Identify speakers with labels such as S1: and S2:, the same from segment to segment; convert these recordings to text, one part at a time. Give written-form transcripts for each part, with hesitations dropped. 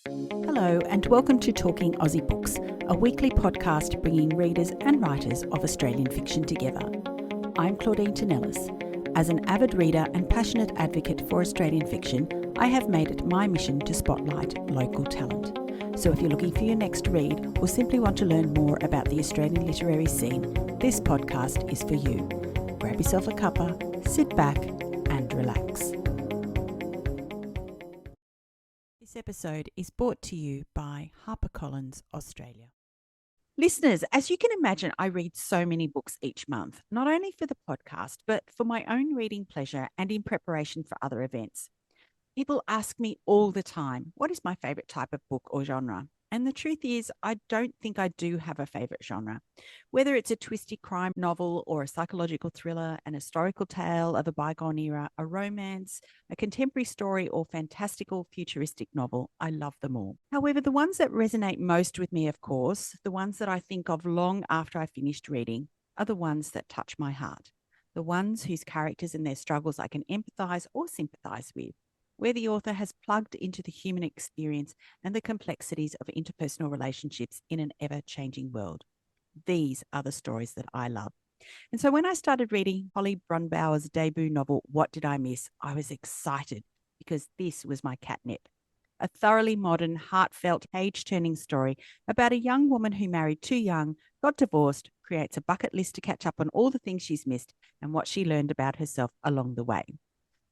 S1: Hello and welcome to Talking Aussie Books, a weekly podcast bringing readers and writers of Australian fiction together. I'm Claudine Tinellis. As an avid reader and passionate advocate for Australian fiction, I have made it my mission to spotlight local talent. So if you're looking for your next read or simply want to learn more about the Australian literary scene, this podcast is for you. Grab yourself a cuppa, sit back and relax. This episode is brought to you by HarperCollins Australia. Listeners, as you can imagine, I read so many books each month, not only for the podcast, but for my own reading pleasure and in preparation for other events. People ask me all the time, what is my favourite type of book or genre? And the truth is, I don't think I do have a favourite genre. Whether it's a twisty crime novel or a psychological thriller, an historical tale of a bygone era, a romance, a contemporary story, or fantastical futuristic novel, I love them all. However, the ones that resonate most with me, of course, the ones that I think of long after I finished reading, are the ones that touch my heart. The ones whose characters and their struggles I can empathise or sympathise with, where the author has plugged into the human experience and the complexities of interpersonal relationships in an ever-changing world. These are the stories that I love. And so when I started reading Holly Brunnbauer's debut novel, What Did I Miss?, I was excited because this was my catnip. A thoroughly modern, heartfelt, page-turning story about a young woman who married too young, got divorced, creates a bucket list to catch up on all the things she's missed and what she learned about herself along the way.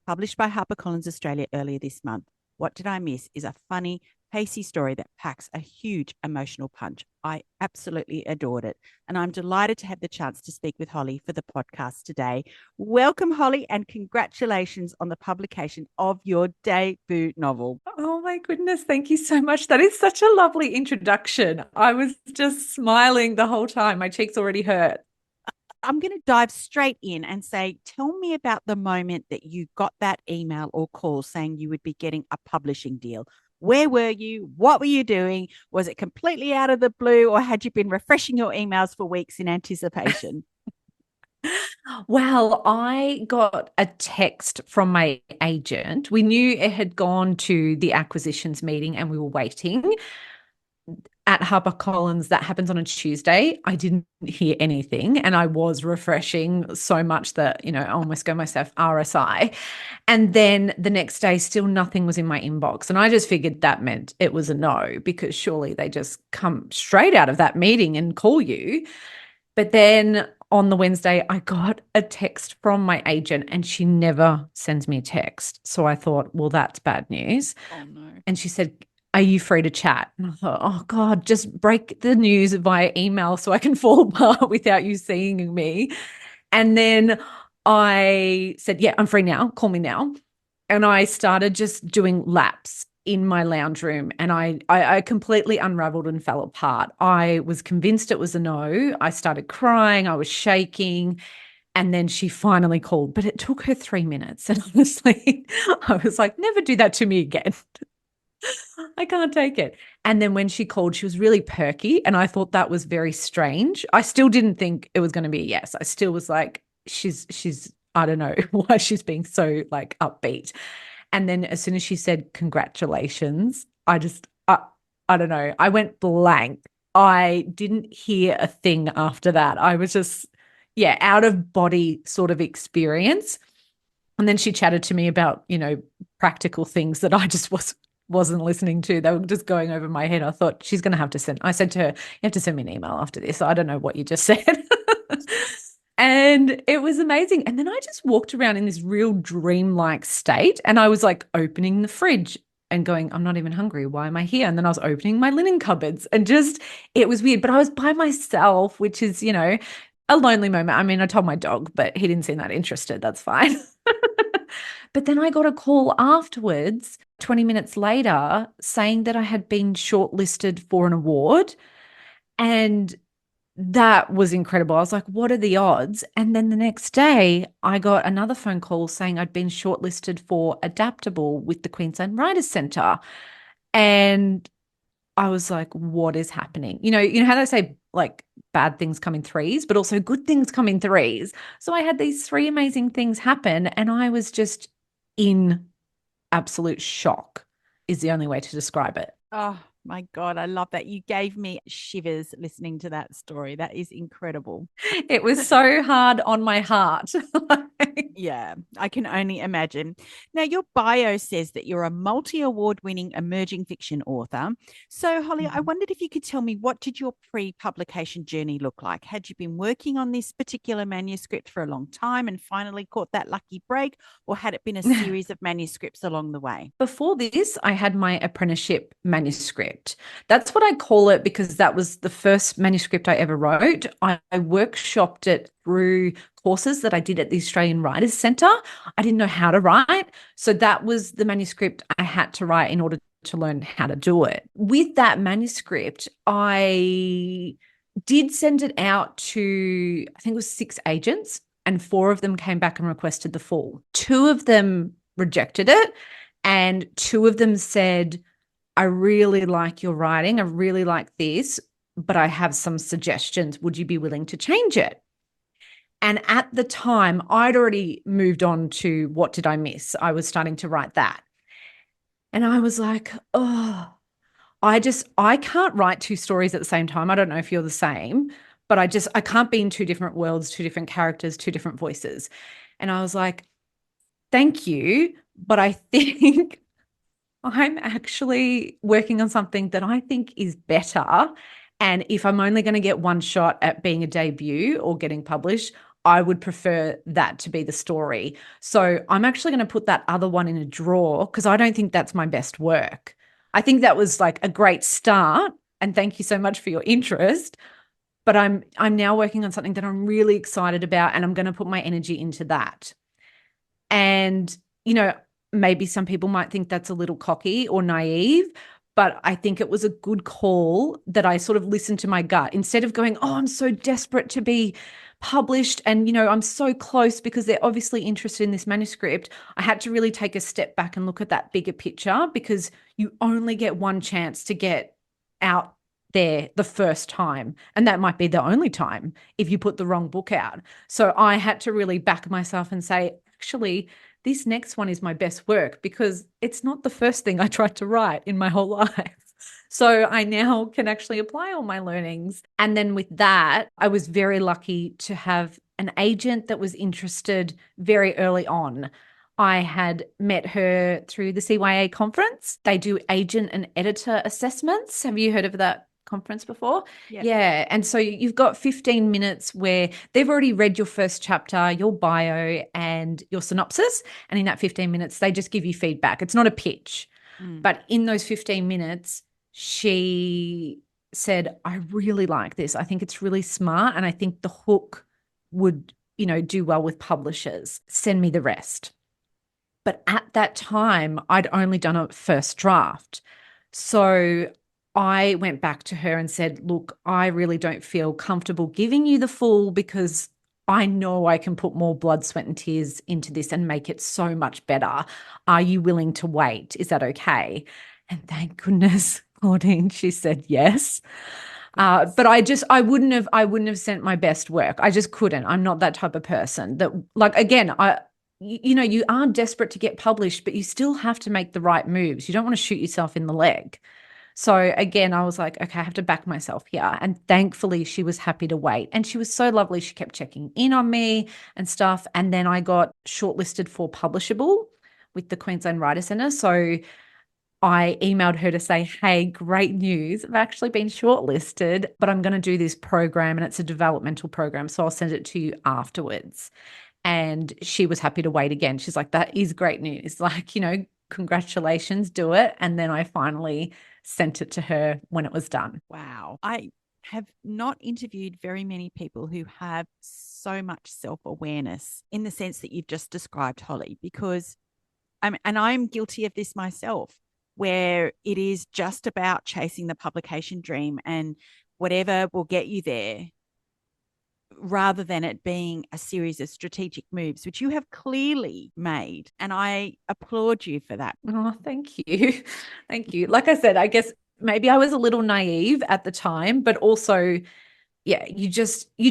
S1: Published by HarperCollins Australia earlier this month, What Did I Miss? Is a funny, pacey story that packs a huge emotional punch. I absolutely adored it, and I'm delighted to have the chance to speak with Holly for the podcast today. Welcome, Holly, and congratulations on the publication of your debut novel.
S2: Oh my goodness, thank you so much. That is such a lovely introduction. I was just smiling the whole time. My cheeks already hurt.
S1: I'm going to dive straight in and say, tell me about the moment that you got that email or call saying you would be getting a publishing deal. Where were you? What were you doing? Was it completely out of the blue, or had you been refreshing your emails for weeks in anticipation?
S2: Well, I got a text from my agent. We knew it had gone to the acquisitions meeting and we were waiting. At HarperCollins, that happens on a Tuesday. I didn't hear anything and I was refreshing so much that, I almost go myself RSI. And then the next day, still nothing was in my inbox. And I just figured that meant it was a no, because surely they just come straight out of that meeting and call you. But then on the Wednesday, I got a text from my agent and she never sends me a text. So I thought, well, that's bad news.
S1: Oh, no.
S2: And she said, are you free to chat? And I thought, oh God, just break the news via email so I can fall apart without you seeing me. And then I said, yeah, I'm free now. Call me now. And I started just doing laps in my lounge room and I completely unraveled and fell apart. I was convinced it was a no. I started crying. I was shaking. And then she finally called, but it took her 3 minutes. And honestly, I was like, never do that to me again. I can't take it. And then when she called, she was really perky. And I thought that was very strange. I still didn't think it was going to be a yes. I still was like, she's, I don't know why she's being so like upbeat. And then as soon as she said, congratulations, I don't know. I went blank. I didn't hear a thing after that. I was just, out of body sort of experience. And then she chatted to me about, practical things that I just wasn't listening to. They were just going over my head. I thought she's going to have to send. I said to her, you have to send me an email after this. I don't know what you just said. And it was amazing. And then I just walked around in this real dreamlike state. And I was like opening the fridge and going, I'm not even hungry. Why am I here? And then I was opening my linen cupboards and just, it was weird. But I was by myself, which is, a lonely moment. I mean, I told my dog, but he didn't seem that interested. That's fine. But then I got a call afterwards, 20 minutes later, saying that I had been shortlisted for an award. And that was incredible. I was like, what are the odds? And then the next day, I got another phone call saying I'd been shortlisted for Adaptable with the Queensland Writers Centre. And I was like, what is happening? You know how they say like bad things come in threes, but also good things come in threes. So I had these three amazing things happen and I was just in absolute shock. is the only way to describe it.
S1: Oh my God, I love that. You gave me shivers listening to that story. That is incredible.
S2: It was so hard on my heart.
S1: Yeah, I can only imagine. Now, your bio says that you're a multi-award winning emerging fiction author. So, Holly, I
S2: Mhm.
S1: wondered if you could tell me, what did your pre-publication journey look like? Had you been working on this particular manuscript for a long time and finally caught that lucky break, or had it been a series of manuscripts along the way?
S2: Before this, I had my apprenticeship manuscript. That's what I call it because that was the first manuscript I ever wrote. I workshopped it through courses that I did at the Australian Writers Centre. I didn't know how to write. So that was the manuscript I had to write in order to learn how to do it. With that manuscript, I did send it out to, I think it was 6 agents, and 4 of them came back and requested the full. 2 of them rejected it. And 2 of them said, I really like your writing. I really like this, but I have some suggestions. Would you be willing to change it? And at the time, I'd already moved on to What Did I Miss? I was starting to write that. And I was like, oh, I can't write 2 stories at the same time. I don't know if you're the same, but I can't be in 2 different worlds, 2 different characters, 2 different voices. And I was like, thank you. But I think I'm actually working on something that I think is better. And if I'm only going to get one shot at being a debut or getting published, I would prefer that to be the story. So I'm actually going to put that other one in a drawer because I don't think that's my best work. I think that was like a great start. And thank you so much for your interest. But I'm now working on something that I'm really excited about, and I'm going to put my energy into that. And, you know, maybe some people might think that's a little cocky or naive, but I think it was a good call that I sort of listened to my gut instead of going, oh, I'm so desperate to be published. And, I'm so close because they're obviously interested in this manuscript. I had to really take a step back and look at that bigger picture because you only get one chance to get out there the first time. And that might be the only time if you put the wrong book out. So I had to really back myself and say, actually, this next one is my best work because it's not the first thing I tried to write in my whole life. So I now can actually apply all my learnings. And then with that, I was very lucky to have an agent that was interested very early on. I had met her through the CYA conference. They do agent and editor assessments. Have you heard of that conference before?
S1: Yeah.
S2: Yeah. And so you've got 15 minutes where they've already read your first chapter, your bio, and your synopsis. And in that 15 minutes, they just give you feedback. It's not a pitch.
S1: Mm.
S2: But in those 15 minutes, she said, I really like this. I think it's really smart. And I think the hook would, do well with publishers. Send me the rest. But at that time, I'd only done a first draft. So I went back to her and said, look, I really don't feel comfortable giving you the full because I know I can put more blood, sweat, and tears into this and make it so much better. Are you willing to wait? Is that okay? And thank goodness, Claudine, she said yes. But I wouldn't have sent my best work. I just couldn't. I'm not that type of person that, like, again, you are desperate to get published, but you still have to make the right moves. You don't want to shoot yourself in the leg. So again, I was like, okay, I have to back myself here. And thankfully, she was happy to wait. And she was so lovely. She kept checking in on me and stuff. And then I got shortlisted for Publishable with the Queensland Writer Centre. So I emailed her to say, hey, great news. I've actually been shortlisted, but I'm going to do this program and it's a developmental program. So I'll send it to you afterwards. And she was happy to wait again. She's like, that is great news. Like, congratulations, do it. And then I finally sent it to her when it was done.
S1: Wow. I have not interviewed very many people who have so much self-awareness in the sense that you've just described, Holly, because I'm guilty of this myself, where it is just about chasing the publication dream and whatever will get you there, rather than it being a series of strategic moves, which you have clearly made. And I applaud you for that.
S2: Oh, thank you. Thank you. Like I said, I guess maybe I was a little naive at the time, but also, yeah, you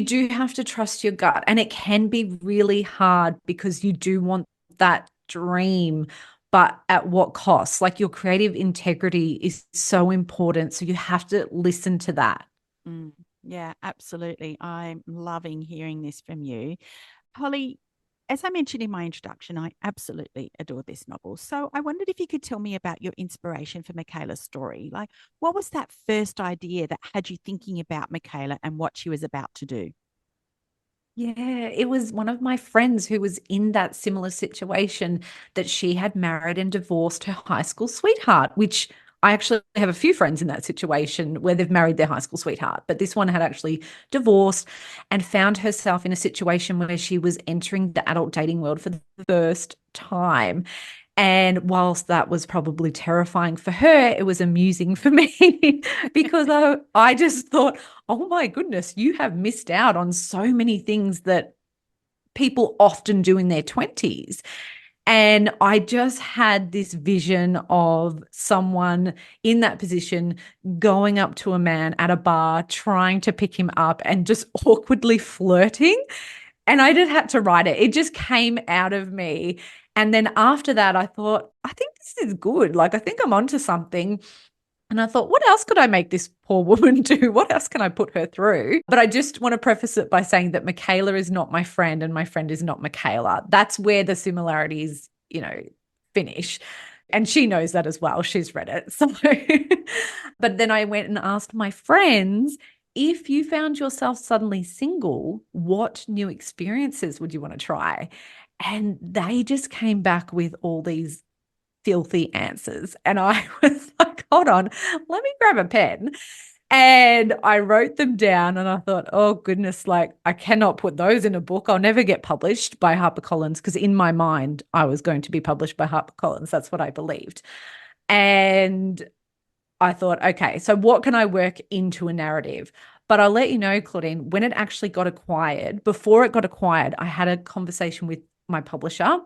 S2: do have to trust your gut. And it can be really hard because you do want that dream, but at what cost? Like your creative integrity is so important. So you have to listen to that.
S1: Mm, yeah, absolutely. I'm loving hearing this from you. Holly, as I mentioned in my introduction, I absolutely adore this novel. So I wondered if you could tell me about your inspiration for Michaela's story. Like, what was that first idea that had you thinking about Michaela and what she was about to do?
S2: Yeah, it was one of my friends who was in that similar situation that she had married and divorced her high school sweetheart, which I actually have a few friends in that situation where they've married their high school sweetheart. But this one had actually divorced and found herself in a situation where she was entering the adult dating world for the first time. And whilst that was probably terrifying for her, it was amusing for me because I just thought, oh my goodness, you have missed out on so many things that people often do in their 20s. And I just had this vision of someone in that position going up to a man at a bar, trying to pick him up and just awkwardly flirting. And I just had to write it. It just came out of me. And then after that, I thought, I think this is good. Like, I think I'm onto something. And I thought, what else could I make this poor woman do? What else can I put her through? But I just want to preface it by saying that Michaela is not my friend and my friend is not Michaela. That's where the similarities, finish. And she knows that as well. She's read it. So, but then I went and asked my friends, if you found yourself suddenly single, what new experiences would you want to try? And they just came back with all these filthy answers. And I was like, hold on, let me grab a pen. And I wrote them down and I thought, oh goodness, like I cannot put those in a book. I'll never get published by HarperCollins because in my mind, I was going to be published by HarperCollins. That's what I believed. And I thought, okay, so what can I work into a narrative? But I'll let you know, Claudine, when it actually got acquired, before it got acquired, I had a conversation with my publisher.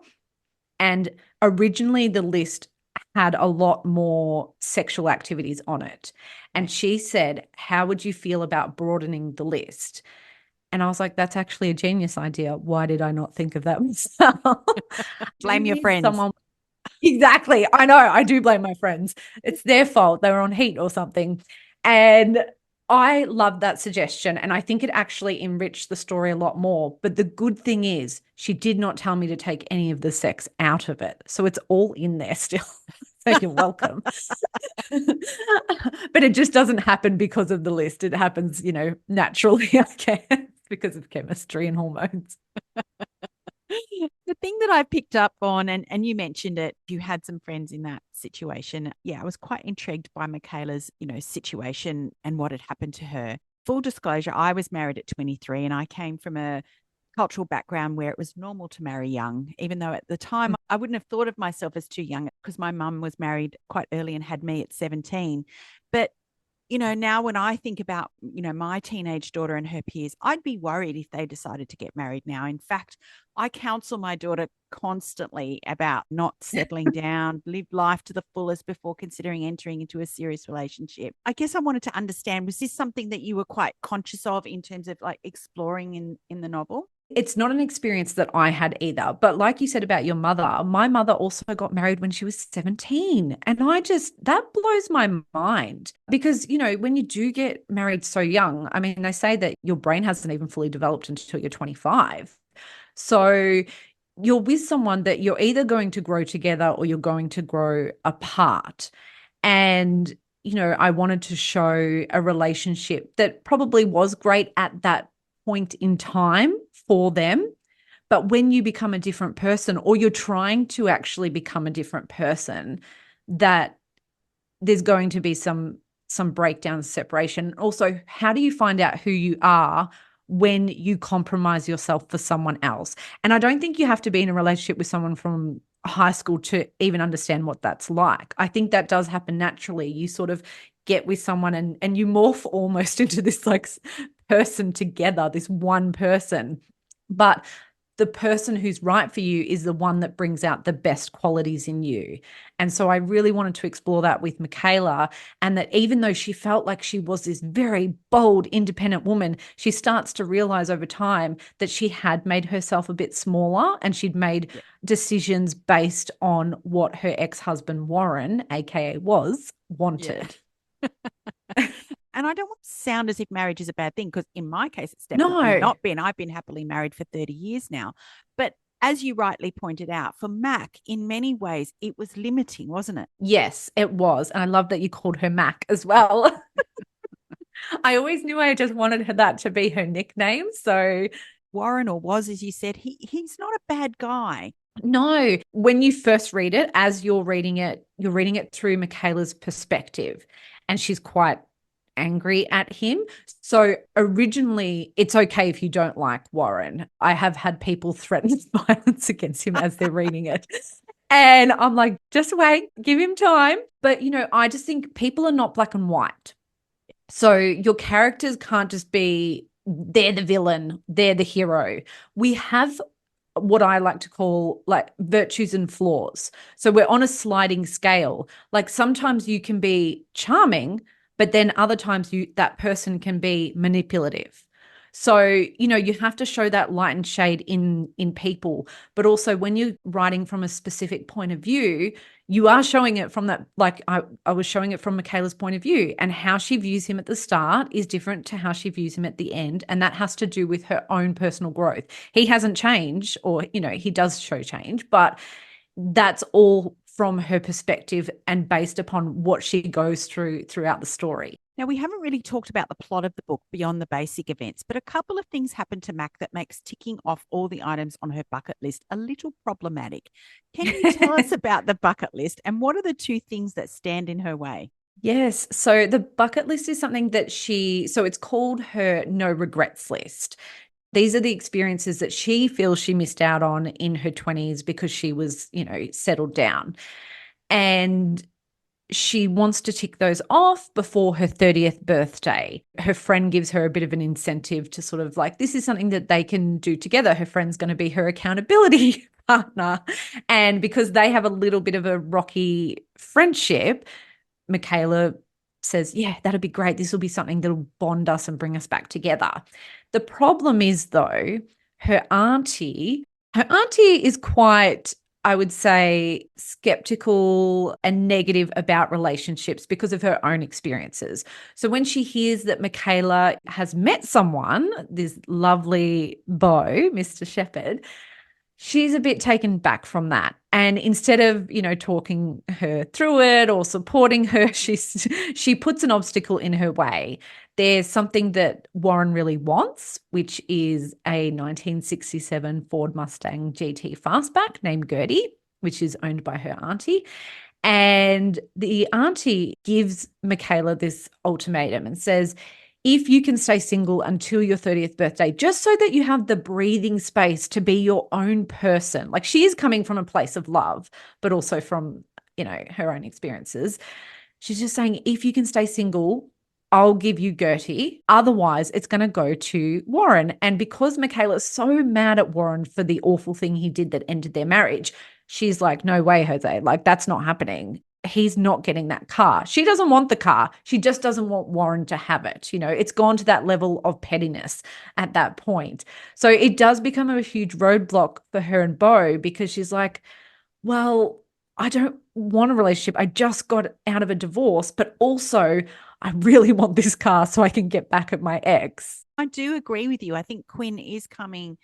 S2: And originally, the list had a lot more sexual activities on it. And she said, how would you feel about broadening the list? And I was like, that's actually a genius idea. Why did I not think of that myself? Do
S1: Blame your
S2: need
S1: friends.
S2: someone. Exactly. I know. I do blame my friends. It's their fault. They were on heat or something. And I love that suggestion. And I think it actually enriched the story a lot more. But the good thing is, she did not tell me to take any of the sex out of it. So it's all in there still. So you're welcome. But it just doesn't happen because of the list. It happens, naturally, I guess, because of chemistry and hormones.
S1: The thing that I picked up on, and you mentioned it, you had some friends in that situation. Yeah, I was quite intrigued by Michaela's, situation and what had happened to her. Full disclosure, I was married at 23 and I came from a cultural background where it was normal to marry young, even though at the time I wouldn't have thought of myself as too young because my mum was married quite early and had me at 17. But now when I think about, my teenage daughter and her peers, I'd be worried if they decided to get married now. In fact, I counsel my daughter constantly about not settling down, live life to the fullest before considering entering into a serious relationship. I guess I wanted to understand, was this something that you were quite conscious of in terms of like exploring in the novel?
S2: It's not an experience that I had either. But like you said about your mother, my mother also got married when she was 17. And that blows my mind because, when you do get married so young, I mean, they say that your brain hasn't even fully developed until you're 25. So you're with someone that you're either going to grow together or you're going to grow apart. And, I wanted to show a relationship that probably was great at that point in time for them. But when you become a different person or you're trying to actually become a different person, that there's going to be some breakdown, separation. Also, how do you find out who you are when you compromise yourself for someone else? And I don't think you have to be in a relationship with someone from high school to even understand what that's like. I think that does happen naturally. You sort of get with someone and you morph almost into this like person together, this one person. But the person who's right for you is the one that brings out the best qualities in you. And so I really wanted to explore that with Michaela, and that even though she felt like she was this very bold, independent woman, she starts to realize over time that she had made herself a bit smaller, and she'd made decisions based on what her ex-husband Warren, aka wanted.
S1: And I don't want to sound as if marriage is a bad thing, because in my case, it's definitely
S2: No.
S1: not been. I've been happily married for 30 years now. But as you rightly pointed out, for Mac, in many ways, it was limiting, wasn't it?
S2: Yes, it was. And I love that you called her Mac as well. I always knew I just wanted that to be her nickname. So
S1: Warren, or was, as you said, he's not a bad guy.
S2: no, when you first read it, as you're reading it through Michaela's perspective, and she's quite angry at him. So originally, it's okay if you don't like Warren. I have had people threaten violence against him as they're reading it. And I'm like, just wait, give him time. But, I just think people are not black and white. So your characters can't just be, they're the villain, they're the hero. We have what I like to call like virtues and flaws. So we're on a sliding scale. Like sometimes you can be charming, but then other times that person can be manipulative. So, you have to show that light and shade in people, but also when you're writing from a specific point of view, you are showing it from that, like I was showing it from Michaela's point of view, and how she views him at the start is different to how she views him at the end. And that has to do with her own personal growth. He hasn't changed, or, he does show change, but that's all from her perspective and based upon what she goes through throughout the story.
S1: Now, we haven't really talked about the plot of the book beyond the basic events, but a couple of things happen to Mac that makes ticking off all the items on her bucket list a little problematic. Can you tell us about the bucket list, and what are the two things that stand in her way?
S2: Yes. So the bucket list is something that so it's called her no regrets list. These are the experiences that she feels she missed out on in her 20s because she was, settled down. And she wants to tick those off before her 30th birthday. Her friend gives her a bit of an incentive to sort of like, this is something that they can do together. Her friend's going to be her accountability partner. And because they have a little bit of a rocky friendship, Michaela says, yeah, that'd be great. This will be something that'll bond us and bring us back together. The problem is, though, her auntie is quite, I would say, skeptical and negative about relationships because of her own experiences. So when she hears that Michaela has met someone, this lovely beau, Mr. Shepherd, she's a bit taken back from that. And instead of, talking her through it or supporting her, she puts an obstacle in her way. There's something that Warren really wants, which is a 1967 Ford Mustang GT Fastback named Gertie, which is owned by her auntie. And the auntie gives Michaela this ultimatum and says, if you can stay single until your 30th birthday, just so that you have the breathing space to be your own person. Like, she is coming from a place of love, but also from, her own experiences. She's just saying, if you can stay single, I'll give you Gertie. Otherwise, it's going to go to Warren. And because Michaela's so mad at Warren for the awful thing he did that ended their marriage, she's like, no way, Jose. Like, that's not happening. He's not getting that car. She doesn't want the car. She just doesn't want Warren to have it. It's gone to that level of pettiness at that point. So it does become a huge roadblock for her and Beau, because she's like, well, I don't want a relationship. I just got out of a divorce, but also I really want this car so I can get back at my ex.
S1: I do agree with you. I think Quinn is coming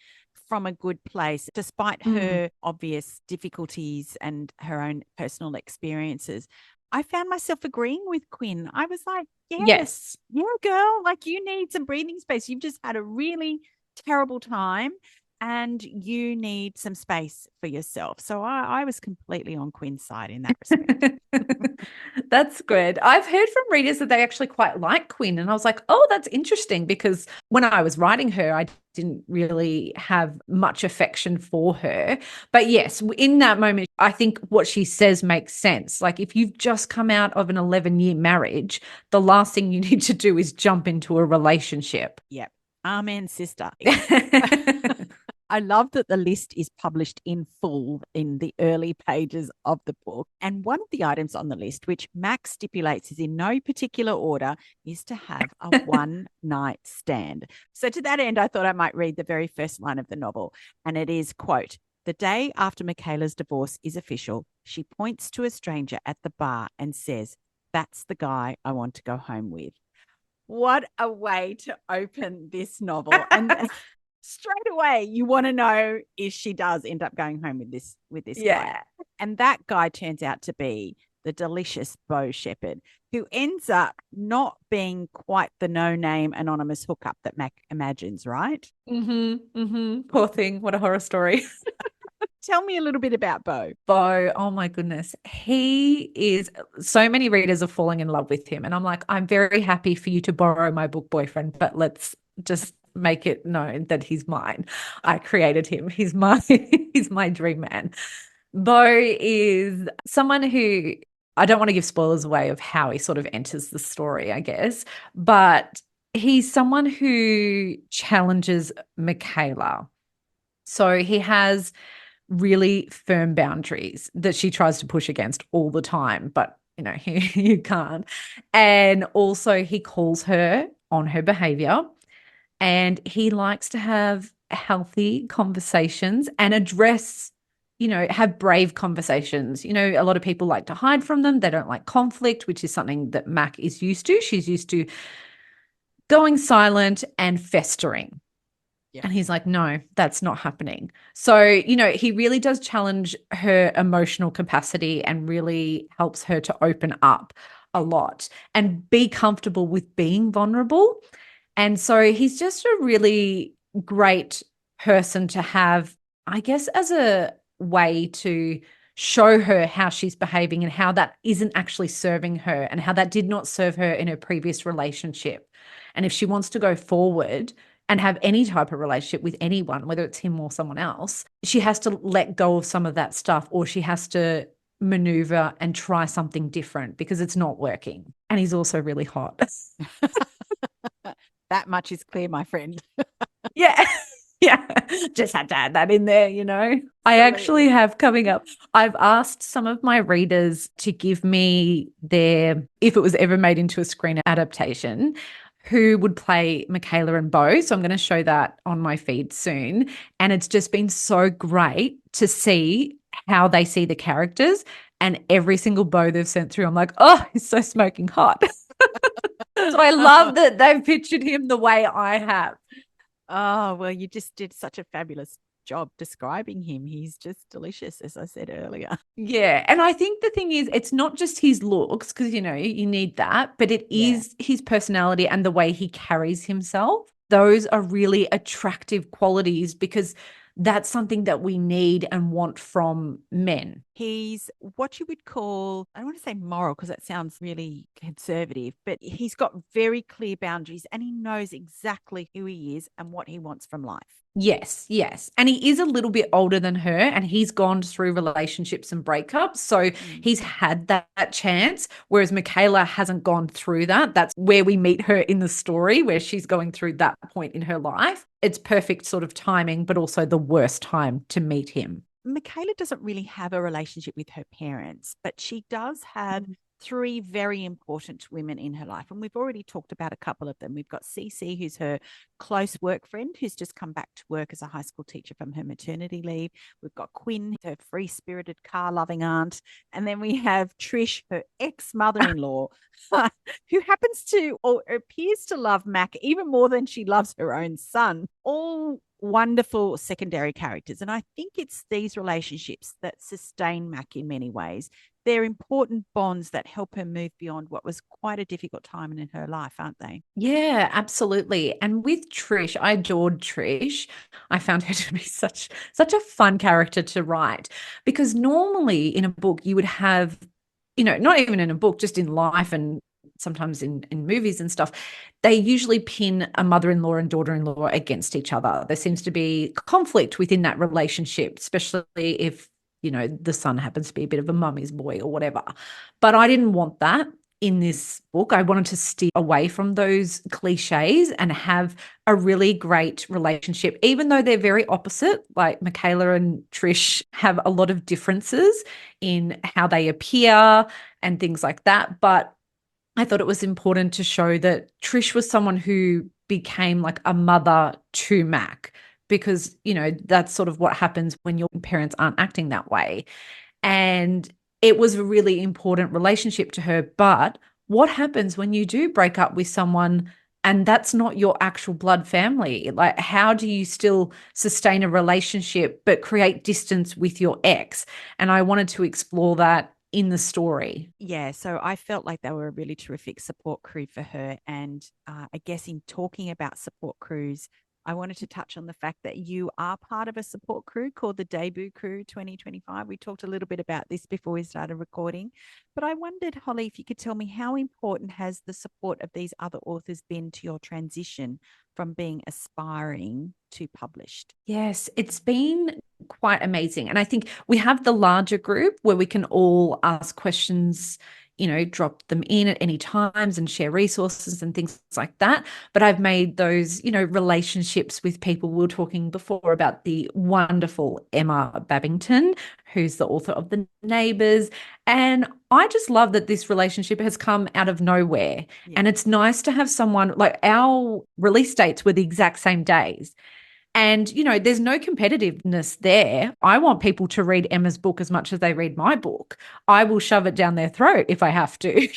S1: from a good place, despite her obvious difficulties and her own personal experiences. I found myself agreeing with Quinn. I was like, yes, yeah, girl, like, you need some breathing space. You've just had a really terrible time and you need some space for yourself. So I was completely on Quinn's side in that respect.
S2: That's good. I've heard from readers that they actually quite like Quinn. And I was like, oh, that's interesting, because when I was writing her, I didn't really have much affection for her. But yes, in that moment, I think what she says makes sense. Like, if you've just come out of an 11-year marriage, the last thing you need to do is jump into a relationship.
S1: Yep. Amen, sister. I love that the list is published in full in the early pages of the book. And one of the items on the list, which Max stipulates is in no particular order, is to have a one night stand. So to that end, I thought I might read the very first line of the novel. And it is, quote, "The day after Michaela's divorce is official, she points to a stranger at the bar and says, 'That's the guy I want to go home with.'" What a way to open this novel. And straight away you want to know if she does end up going home with this guy.
S2: Yeah.
S1: And that guy turns out to be the delicious Beau Shepherd, who ends up not being quite the no-name anonymous hookup that Mac imagines, right?
S2: Poor thing. What a horror story.
S1: Tell me a little bit about Beau.
S2: Beau, oh my goodness. He is, so many readers are falling in love with him. And I'm like, I'm very happy for you to borrow my book boyfriend, but let's just make it known that he's mine. I created him. He's my he's my dream man. Beau is someone who, I don't want to give spoilers away of how he sort of enters the story, I guess, but he's someone who challenges Michaela. So he has really firm boundaries that she tries to push against all the time, but you can't. And also he calls her on her behavior, and he likes to have healthy conversations and address, have brave conversations. A lot of people like to hide from them. They don't like conflict, which is something that Mac is used to. She's used to going silent and festering.
S1: Yeah.
S2: And he's like, no, that's not happening. So, he really does challenge her emotional capacity and really helps her to open up a lot and be comfortable with being vulnerable. And so he's just a really great person to have, I guess, as a way to show her how she's behaving and how that isn't actually serving her and how that did not serve her in her previous relationship. And if she wants to go forward and have any type of relationship with anyone, whether it's him or someone else, she has to let go of some of that stuff, or she has to maneuver and try something different because it's not working. And he's also really hot.
S1: That much is clear, my friend.
S2: Yeah. Yeah. Just had to add that in there, I actually have coming up, I've asked some of my readers to give me if it was ever made into a screen adaptation, who would play Michaela and Beau. So I'm going to show that on my feed soon. And it's just been so great to see how they see the characters, and every single Beau they've sent through, I'm like, oh, he's so smoking hot. So I love that they've pictured him the way I have.
S1: Oh, well, you just did such a fabulous job describing him. He's just delicious, as I said earlier.
S2: Yeah. And I think the thing is, it's not just his looks, because, you need that, but it is his personality and the way he carries himself. Those are really attractive qualities, because that's something that we need and want from men.
S1: He's what you would call, I don't want to say moral because that sounds really conservative, but he's got very clear boundaries and he knows exactly who he is and what he wants from life.
S2: Yes, yes. And he is a little bit older than her, and he's gone through relationships and breakups. So he's had that chance, whereas Michaela hasn't gone through that. That's where we meet her in the story, where she's going through that point in her life. It's perfect sort of timing, but also the worst time to meet him.
S1: Michaela doesn't really have a relationship with her parents, but she does have three very important women in her life. And we've already talked about a couple of them. We've got Cece, who's her close work friend, who's just come back to work as a high school teacher from her maternity leave. We've got Quinn, her free-spirited, car-loving aunt. And then we have Trish, her ex-mother-in-law, who happens to, or appears to love Mac even more than she loves her own son. All wonderful secondary characters. And I think it's these relationships that sustain Mac in many ways. They're important bonds that help her move beyond what was quite a difficult time in her life, aren't they?
S2: Yeah, absolutely. And with Trish, I adored Trish. I found her to be such a fun character to write, because normally in a book you would have, not even in a book, just in life and sometimes in movies and stuff, they usually pin a mother-in-law and daughter-in-law against each other. There seems to be conflict within that relationship, especially if, the son happens to be a bit of a mummy's boy or whatever. But I didn't want that. in this book. I wanted to steer away from those cliches and have a really great relationship, even though they're very opposite. Like Michaela and Trish have a lot of differences in how they appear and things like that. But I thought it was important to show that Trish was someone who became like a mother to Mac, because, that's sort of what happens when your parents aren't acting that way. And it was a really important relationship to her. But what happens when you do break up with someone and that's not your actual blood family? Like, how do you still sustain a relationship but create distance with your ex? And I wanted to explore that in the story.
S1: Yeah, so I felt like they were a really terrific support crew for her. And I guess in talking about support crews, I wanted to touch on the fact that you are part of a support crew called the Debut Crew 2025. We talked a little bit about this before we started recording, but I wondered, Holly, if you could tell me how important has the support of these other authors been to your transition from being aspiring to published?
S2: Yes, it's been quite amazing. And I think we have the larger group where we can all ask questions, drop them in at any times and share resources and things like that. But I've made those, relationships with people. We were talking before about the wonderful Emma Babington, who's the author of The Neighbours. And I just love that this relationship has come out of nowhere.
S1: Yeah.
S2: And it's nice to have someone like our release dates were the exact same days. And, there's no competitiveness there. I want people to read Emma's book as much as they read my book. I will shove it down their throat if I have to,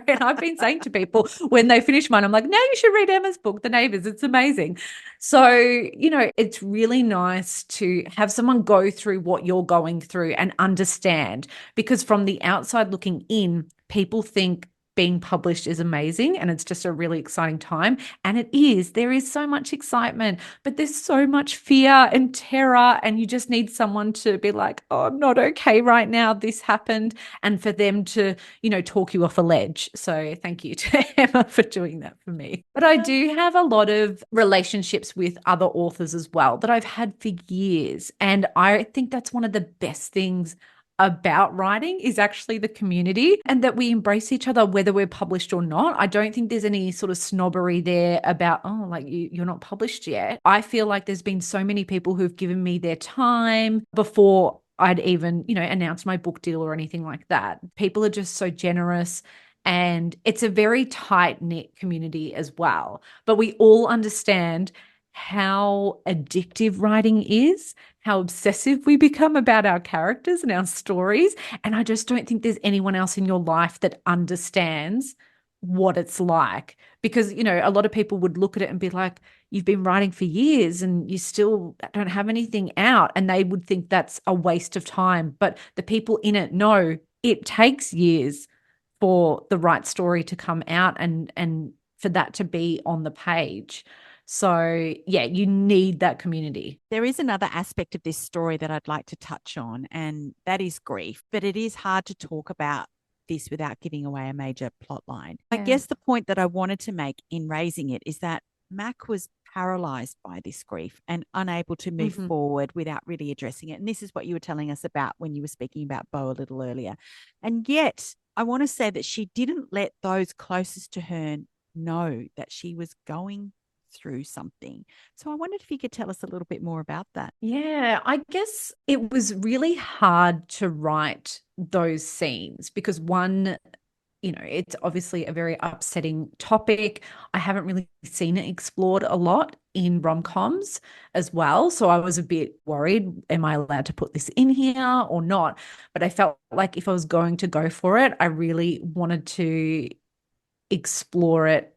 S2: And I've been saying to people when they finish mine, I'm like, now you should read Emma's book, The Neighbours. It's amazing. So, it's really nice to have someone go through what you're going through and understand, because from the outside looking in, people think being published is amazing and it's just a really exciting time. And it is. There is so much excitement, but there's so much fear and terror. And you just need someone to be like, oh, I'm not okay right now. This happened. And for them to, talk you off a ledge. So thank you to Emma for doing that for me. But I do have a lot of relationships with other authors as well that I've had for years. And I think that's one of the best things about writing is actually the community, and that we embrace each other whether we're published or not. I don't think there's any sort of snobbery there about, oh, like you're not published yet. I feel like there's been so many people who've given me their time before I'd even, announced my book deal or anything like that. People are just so generous. And it's a very tight knit community as well. But we all understand how addictive writing is, how obsessive we become about our characters and our stories. And I just don't think there's anyone else in your life that understands what it's like. Because, a lot of people would look at it and be like, you've been writing for years and you still don't have anything out. And they would think that's a waste of time. But the people in it know it takes years for the right story to come out and for that to be on the page. So, yeah, you need that community.
S1: There is another aspect of this story that I'd like to touch on, and that is grief. But it is hard to talk about this without giving away a major plot line. I guess the point that I wanted to make in raising it is that Mac was paralyzed by this grief and unable to move forward without really addressing it. And this is what you were telling us about when you were speaking about Bo a little earlier. And yet, I want to say that she didn't let those closest to her know that she was going through something. So I wondered if you could tell us a little bit more about that.
S2: Yeah, I guess it was really hard to write those scenes because one, it's obviously a very upsetting topic. I haven't really seen it explored a lot in rom-coms as well. So I was a bit worried, am I allowed to put this in here or not? But I felt like if I was going to go for it, I really wanted to explore it,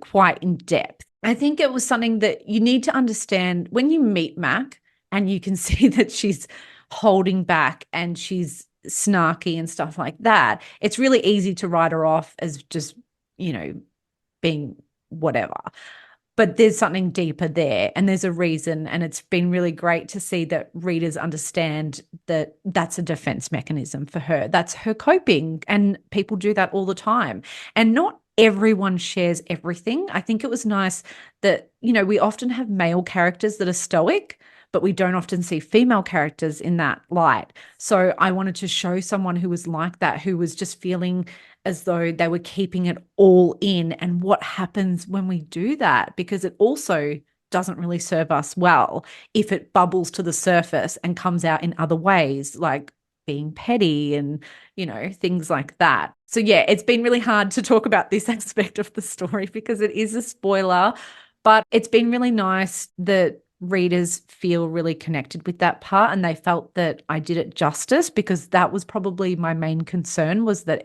S2: quite in depth. I think it was something that you need to understand when you meet Mac and you can see that she's holding back and she's snarky and stuff like that. It's really easy to write her off as just, being whatever. But there's something deeper there and there's a reason. And it's been really great to see that readers understand that that's a defense mechanism for her. That's her coping. And people do that all the time. And not everyone shares everything. I think it was nice that, we often have male characters that are stoic, but we don't often see female characters in that light. So I wanted to show someone who was like that, who was just feeling as though they were keeping it all in. And what happens when we do that? Because it also doesn't really serve us well if it bubbles to the surface and comes out in other ways, like being petty and, things like that. So yeah, it's been really hard to talk about this aspect of the story because it is a spoiler, but it's been really nice that readers feel really connected with that part and they felt that I did it justice, because that was probably my main concern, was that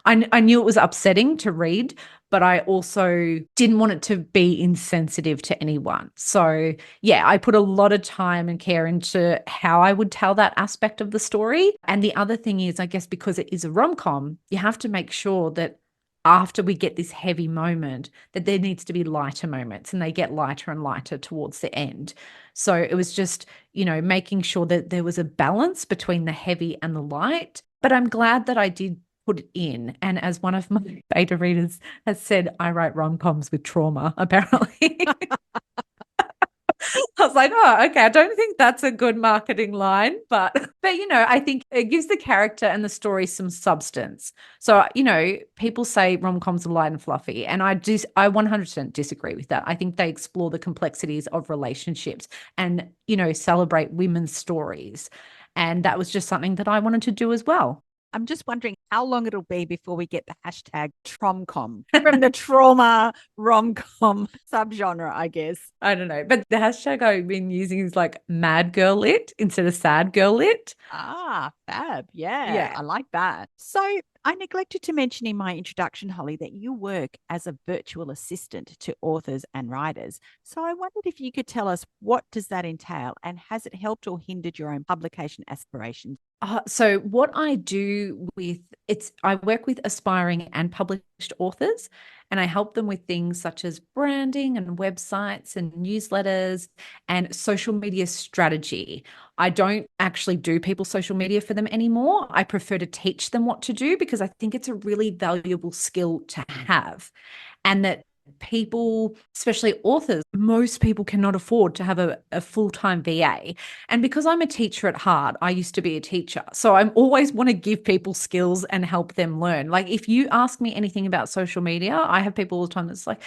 S2: I knew it was upsetting to read, but I also didn't want it to be insensitive to anyone. So yeah, I put a lot of time and care into how I would tell that aspect of the story. And the other thing is, I guess because it is a rom-com, you have to make sure that after we get this heavy moment, that there needs to be lighter moments, and they get lighter and lighter towards the end. So it was just, making sure that there was a balance between the heavy and the light. But I'm glad that I did put it in. And as one of my beta readers has said, I write rom-coms with trauma, apparently. I was like, oh, okay. I don't think that's a good marketing line, but I think it gives the character and the story some substance. So, people say rom-coms are light and fluffy, and I 100% disagree with that. I think they explore the complexities of relationships and, celebrate women's stories. And that was just something that I wanted to do as well.
S1: I'm just wondering how long it'll be before we get the hashtag Tromcom from the trauma rom-com subgenre, I guess.
S2: I don't know. But the hashtag I've been using is like mad girl lit instead of sad girl lit.
S1: Ah, fab. Yeah,
S2: Yeah.
S1: I like that. So I neglected to mention in my introduction, Holly, that you work as a virtual assistant to authors and writers. So I wondered if you could tell us, what does that entail, and has it helped or hindered your own publication aspirations?
S2: So what I do I work with aspiring and published authors, and I help them with things such as branding and websites and newsletters and social media strategy. I don't actually do people's social media for them anymore. I prefer to teach them what to do because I think it's a really valuable skill to have. And that people, especially authors, most people cannot afford to have a full-time VA. And because I'm a teacher at heart, I used to be a teacher. So I always want to give people skills and help them learn. Like if you ask me anything about social media, I have people all the time that's like,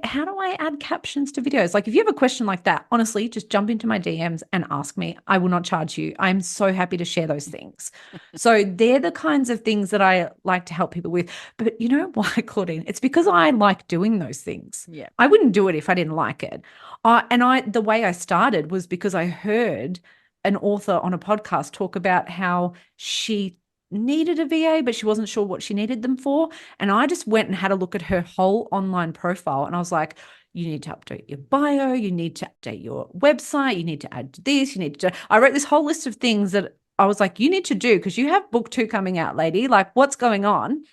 S2: how do I add captions to videos? Like if you have a question like that, honestly, just jump into my DMs and ask me. I will not charge you. I'm so happy to share those things. So they're the kinds of things that I like to help people with. But you know why, Claudine? It's because I like doing those things.
S1: Yeah.
S2: I wouldn't do it if I didn't like it. The way I started was because I heard an author on a podcast talk about how she needed a VA, but she wasn't sure what she needed them for. And I just went and had a look at her whole online profile. And I was like, you need to update your bio, you need to update your website, you need to add this, you need to. I wrote this whole list of things that I was like, you need to do because you have book 2 coming out, lady. Like, what's going on?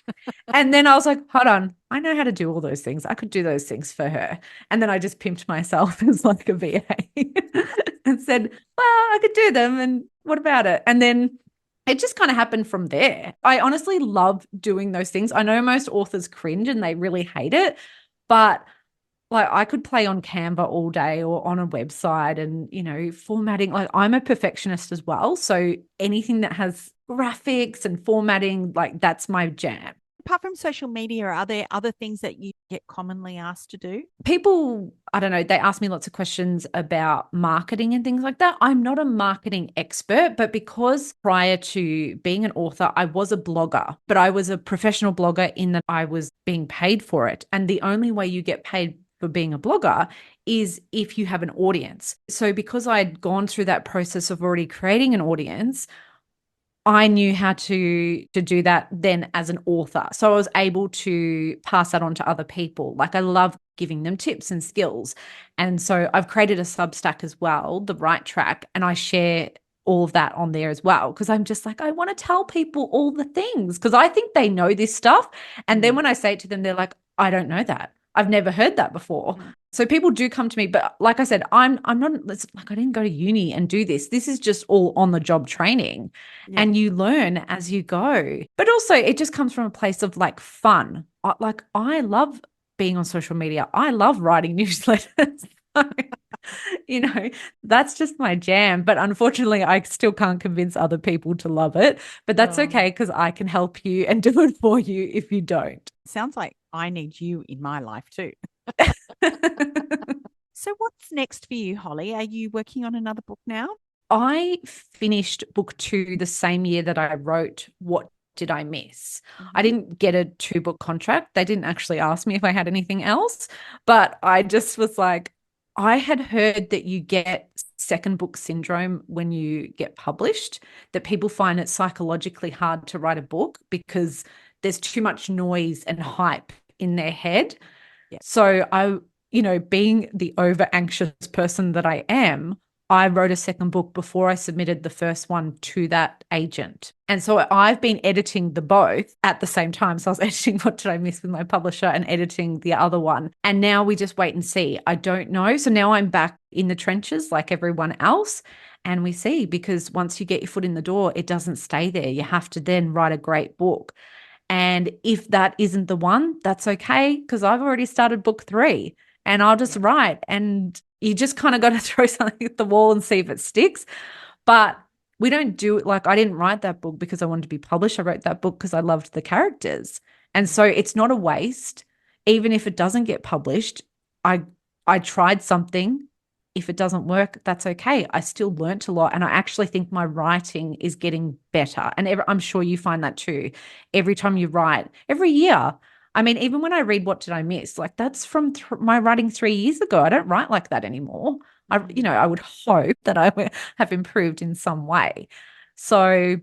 S2: And then I was like, hold on, I know how to do all those things. I could do those things for her. And then I just pimped myself as like a VA and said, well, I could do them. And what about it? And then it just kind of happened from there. I honestly love doing those things. I know most authors cringe and they really hate it, but like I could play on Canva all day or on a website and, formatting. Like I'm a perfectionist as well. So anything that has graphics and formatting, like that's my jam.
S1: Apart from social media, are there other things that you get commonly asked to do?
S2: People, I don't know, they ask me lots of questions about marketing and things like that. I'm not a marketing expert, but because prior to being an author, I was a blogger, but I was a professional blogger in that I was being paid for it. And the only way you get paid for being a blogger is if you have an audience. So because I'd gone through that process of already creating an audience, I knew how to do that then as an author. So I was able to pass that on to other people. Like I love giving them tips and skills. And so I've created a Substack as well, The Right Track, and I share all of that on there as well because I'm just like, I want to tell people all the things because I think they know this stuff. And then when I say it to them, they're like, I don't know that. I've never heard that before. So people do come to me, but like I said, I'm not, it's like I didn't go to uni and do this. This is just all on the job training and you learn as you go. But also it just comes from a place of like fun. Like I love being on social media. I love writing newsletters. You know, that's just my jam. But unfortunately, I still can't convince other people to love it. But that's
S1: Oh,
S2: okay because I can help you and do it for you if you don't.
S1: sounds like I need you in my life too. So, what's next for you, Holly? Are you working on another book now?
S2: I finished book 2 the same year that I wrote What Did I Miss? I
S1: Mm-hmm.
S2: didn't get a 2-book contract. They didn't actually ask me if I had anything else, but I just was like, I had heard that you get second book syndrome when you get published, that people find it psychologically hard to write a book because there's too much noise and hype in their head.
S1: Yeah.
S2: So being the over anxious person that I am, I wrote a second book before I submitted the first one to that agent. And so I've been editing the both at the same time. So I was editing What Did I Miss with my publisher and editing the other one. And now we just wait and see. I don't know. So now I'm back in the trenches like everyone else. And we see, because once you get your foot in the door, it doesn't stay there. You have to then write a great book. And if that isn't the one, that's okay, because I've already started book 3 and I'll just
S1: Yeah.
S2: write. And you just kind of got to throw something at the wall and see if it sticks. But we don't do it like, I didn't write that book because I wanted to be published. I wrote that book because I loved the characters. And
S1: Yeah.
S2: so it's not a waste. Even if it doesn't get published, I I tried something. If it doesn't work, that's okay. I still learnt a lot. And I actually think my writing is getting better. And I'm sure you find that too. Every time you write, every year. I mean, even when I read What Did I Miss? Like that's from my writing 3 years ago. I don't write like that anymore.
S1: Mm.
S2: I would hope that I would have improved in some way. So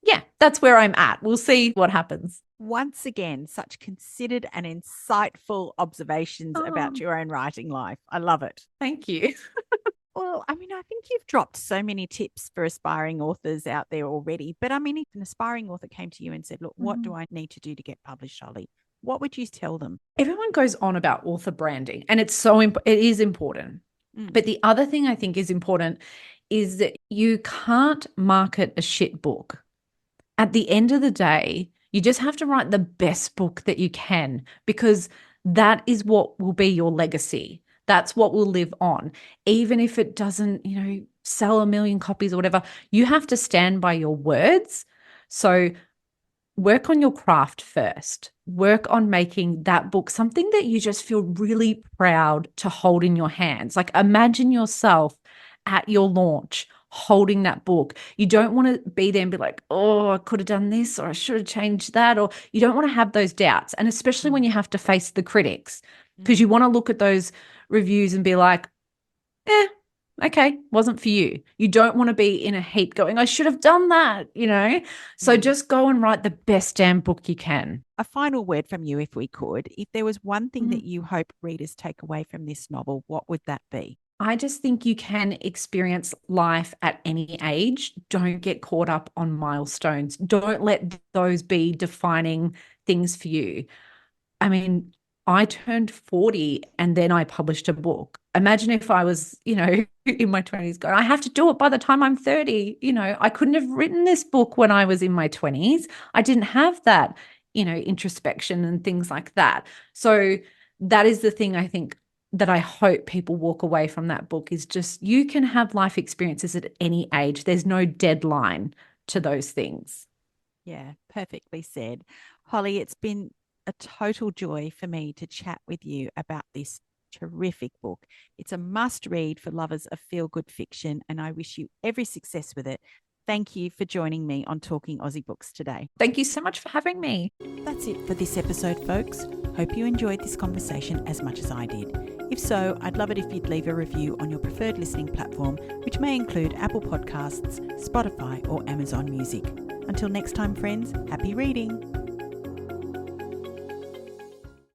S2: yeah, that's where I'm at. We'll see what happens.
S1: Once again, such considered and insightful observations about
S2: Oh,
S1: your own writing life. I love it.
S2: thank you.
S1: Well, I mean, I think you've dropped so many tips for aspiring authors out there already. But I mean, if an aspiring author came to you and said, look, what do
S2: Mhm.
S1: I need to do to get published, Holly? What would you tell them?
S2: Everyone goes on about author branding, and it is important.
S1: Mm.
S2: But the other thing I think is important is that you can't market a shit book. At the end of the day, you just have to write the best book that you can, because that is what will be your legacy. That's what will live on. Even if it doesn't, sell 1 million copies or whatever, you have to stand by your words. So work on your craft first. Work on making that book something that you just feel really proud to hold in your hands. Like imagine yourself at your launch holding that book. You don't want to be there and be like, oh, I could have done this or I should have changed that. Or you don't want to have those doubts. And especially when
S1: Mm.
S2: you have to face the critics, because you
S1: Mm.
S2: want to look at those reviews and be like, eh, okay, wasn't for you. You don't want to be in a heap going, I should have done that. So
S1: Mm.
S2: just go and write the best damn book you can.
S1: A final word from you, if we could. If there was one thing
S2: Mhm.
S1: that you hope readers take away from this novel, what would that be?
S2: I just think you can experience life at any age. Don't get caught up on milestones. Don't let those be defining things for you. I mean, I turned 40 and then I published a book. Imagine if I was, in my 20s going, I have to do it by the time I'm 30. I couldn't have written this book when I was in my 20s. I didn't have that, introspection and things like that. So that is the thing I think that I hope people walk away from that book is just you can have life experiences at any age. There's no deadline to those things.
S1: Yeah, perfectly said. Holly, it's been a total joy for me to chat with you about this terrific book. It's a must read for lovers of feel good fiction, and I wish you every success with it. Thank you for joining me on Talking Aussie Books today.
S2: Thank you so much for having me.
S1: That's it for this episode, folks. Hope you enjoyed this conversation as much as I did. If so, I'd love it if you'd leave a review on your preferred listening platform, which may include Apple Podcasts, Spotify, or Amazon Music. Until next time, friends, happy reading.